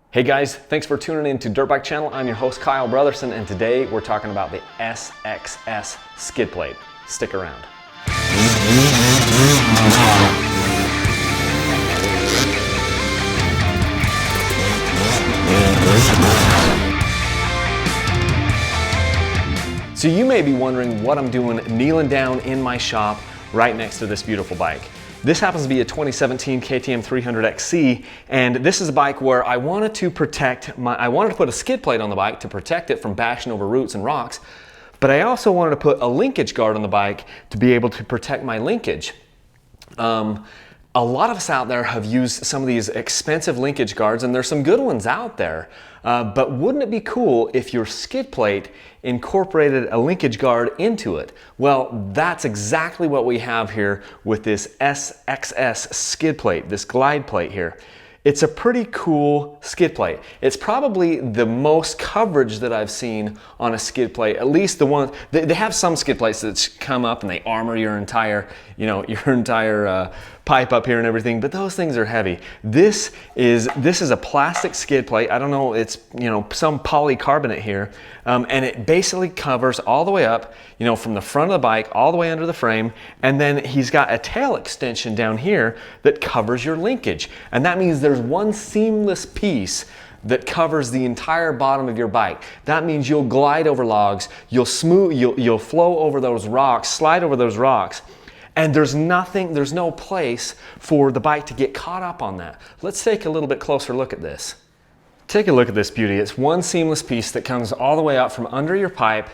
Hey guys, thanks for tuning in to Dirt Bike Channel. I'm your host Kyle Brotherson, and today we're talking about the SXS skid plate. Stick around. So you may be wondering what I'm doing kneeling down in my shop right next to this beautiful bike. This happens to be a 2017 KTM 300XC, and this is a bike where I wanted to put a skid plate on the bike to protect it from bashing over roots and rocks, but I also wanted to put a linkage guard on the bike to be able to protect my linkage. A lot of us out there have used some of these expensive linkage guards, and there's some good ones out there. But wouldn't it be cool if your skid plate incorporated a linkage guard into it? Well, that's exactly what we have here with this SXS skid plate, this glide plate here. It's a pretty cool skid plate. It's probably the most coverage that I've seen on a skid plate, at least the one. They have some skid plates that come up and they armor your entire, pipe up here and everything, but those things are heavy. This is a plastic skid plate. I don't know, it's some polycarbonate here, and it basically covers all the way up, from the front of the bike all the way under the frame, and then he's got a tail extension down here that covers your linkage, and that means there's one seamless piece that covers the entire bottom of your bike. That means you'll glide over logs, you'll flow over those rocks, slide over those rocks, and there's no place for the bike to get caught up on that. Let's take a little bit closer look at this. Take a look at this beauty. It's one seamless piece that comes all the way out from under your pipe,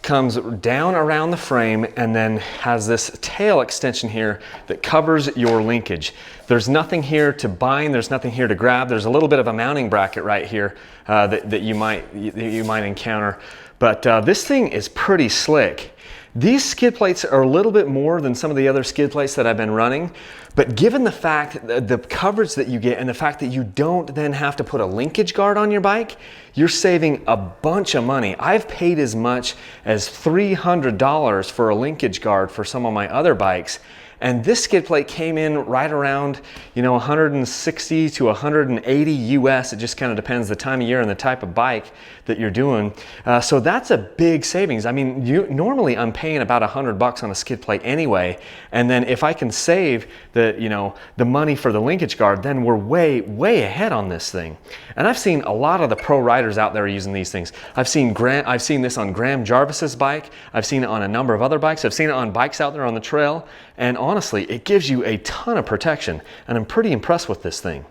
comes down around the frame, and then has this tail extension here that covers your linkage. There's nothing here to bind, there's nothing here to grab. There's a little bit of a mounting bracket right here that you might encounter, but this thing is pretty slick. These skid plates are a little bit more than some of the other skid plates that I've been running, but given the fact that the coverage that you get and the fact that you don't then have to put a linkage guard on your bike, you're saving a bunch of money. I've paid as much as $300 for a linkage guard for some of my other bikes, and this skid plate came in right around 160 to 180 US. It just kind of depends the time of year and the type of bike that you're doing. So that's a big savings. I mean, normally I'm paying about $100 on a skid plate anyway, and then if I can save the money for the linkage guard, then we're way ahead on this thing. And I've seen a lot of the pro riders out there using these things. I've seen this on Graham Jarvis's bike. I've seen it on a number of other bikes. I've seen it on bikes out there on the trail, and honestly, it gives you a ton of protection, and I'm pretty impressed with this thing.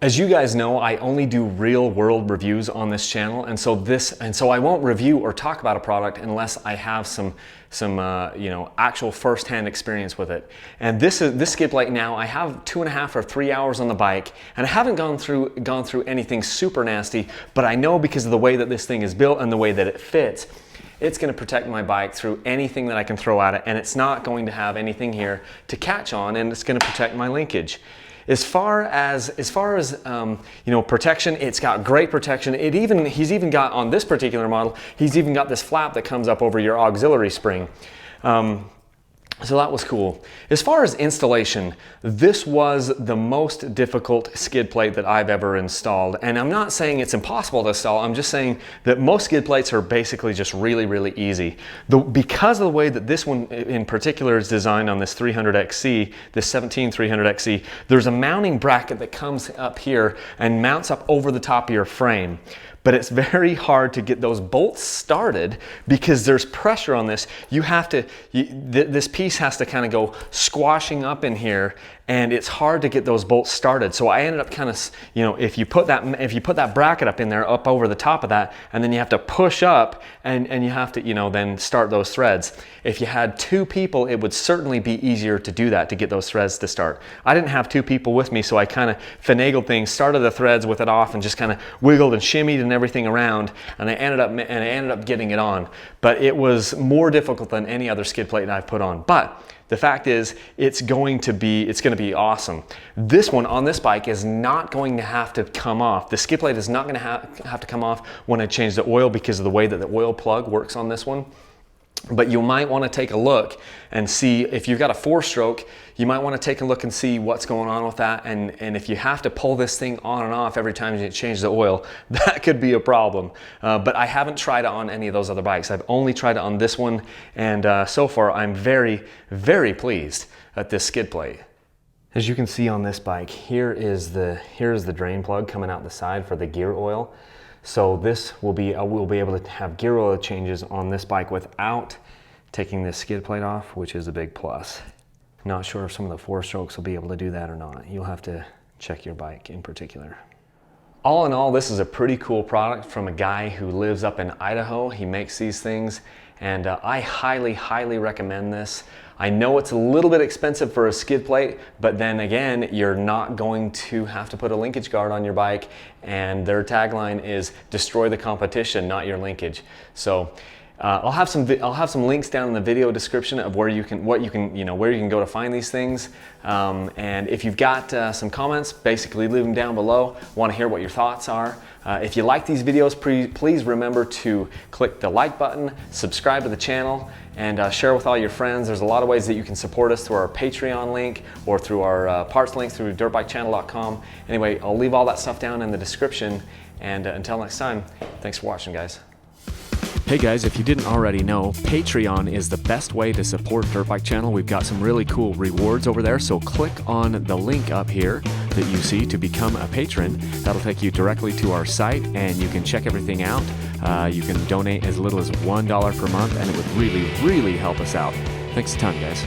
As you guys know, I only do real world reviews on this channel, and so I won't review or talk about a product unless I have some actual first-hand experience with it. And this skid plate now, I have 2.5 or 3 hours on the bike, and I haven't gone through anything super nasty, but I know because of the way that this thing is built and the way that it fits, it's going to protect my bike through anything that I can throw at it, and it's not going to have anything here to catch on, and it's going to protect my linkage. As far as protection, it's got great protection. He's even got, on this particular model, he's even got this flap that comes up over your auxiliary spring. So that was cool. As far as installation, this was the most difficult skid plate that I've ever installed. And I'm not saying it's impossible to install, I'm just saying that most skid plates are basically just really easy. Because of the way that this one in particular is designed on this 300XC, this 17 300XC, there's a mounting bracket that comes up here and mounts up over the top of your frame. But it's very hard to get those bolts started because there's pressure on this. This piece has to kind of go squashing up in here, and it's hard to get those bolts started. So I ended up kind of, if you put that bracket up in there, up over the top of that, and then you have to push up and you have to, then start those threads. If you had two people, it would certainly be easier to do that, to get those threads to start. I didn't have two people with me, so I kind of finagled things, started the threads with it off, and just kind of wiggled and shimmied and everything around, and I ended up getting it on. But it was more difficult than any other skid plate I've put on. But the fact is, it's going to be awesome. This one on this bike is not going to have to come off. The skid plate is not going to have to come off when I change the oil because of the way that the oil plug works on this one. But you might want to take a look and see if you've got a 4-stroke, you might want to take a look and see what's going on with that. And if you have to pull this thing on and off every time you change the oil, that could be a problem. But I haven't tried it on any of those other bikes. I've only tried it on this one. And so far, I'm very, very pleased at this skid plate. As you can see on this bike, here's the drain plug coming out the side for the gear oil. So this will be, we'll be able to have gear oil changes on this bike without taking this skid plate off, which is a big plus. Not sure if some of the 4-strokes will be able to do that or not. You'll have to check your bike in particular. All in all, this is a pretty cool product from a guy who lives up in Idaho. He makes these things, and I highly, highly recommend this. I know it's a little bit expensive for a skid plate, but then again, you're not going to have to put a linkage guard on your bike, and their tagline is destroy the competition, not your linkage. So I'll have some links down in the video description of where you can go to find these things. And if you've got some comments, basically leave them down below. Want to hear what your thoughts are. If you like these videos, please remember to click the like button, subscribe to the channel, and share with all your friends. There's a lot of ways that you can support us through our Patreon link or through our parts link through dirtbikechannel.com. Anyway, I'll leave all that stuff down in the description. And until next time, thanks for watching, guys. Hey guys, if you didn't already know, Patreon is the best way to support Dirt Bike Channel. We've got some really cool rewards over there, so click on the link up here that you see to become a patron. That'll take you directly to our site, and you can check everything out. You can donate as little as $1 per month, and it would really, really help us out. Thanks a ton, guys.